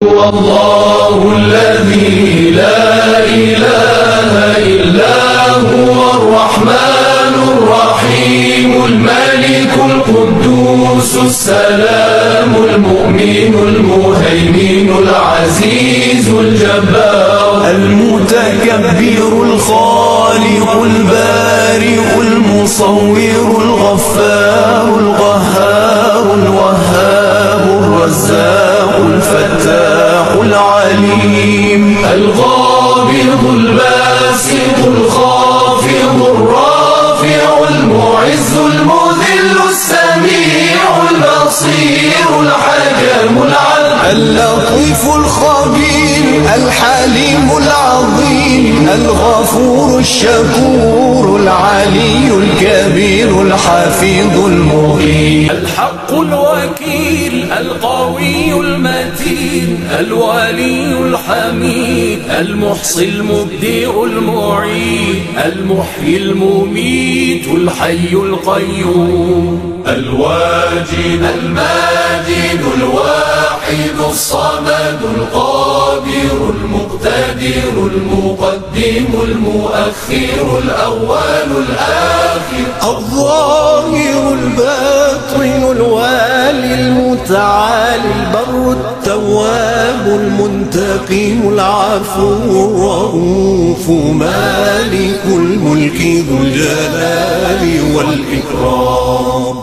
هو الله الذي لا إله إلا هو الرحمن الرحيم الملك القدوس السلام المؤمن المهيمن العزيز الجبار المتكبر الخالق البارئ المصور الغفار القهار الوهاب الرزاق الفتاح العليم القابض الباسط الخافض الرافع المعز المذل السميع البصير الحكم العدل اللطيف الخبير الحليم العظيم الغفور الشكور العلي الكبير الحفيظ المغيث الحق الوكيل القوي المتين الولي الحميد المحصي المبدئ المعيد المحيي المميت الحي القيوم الواجد الماجد الواحد الصمد القادر المقتدر المقدم المؤخر الأول الآخر الظاهر الباطن الوالي المتعالي البر التواب المنتقم العفو الرؤوف مالك الملك ذو الجلال والإكرام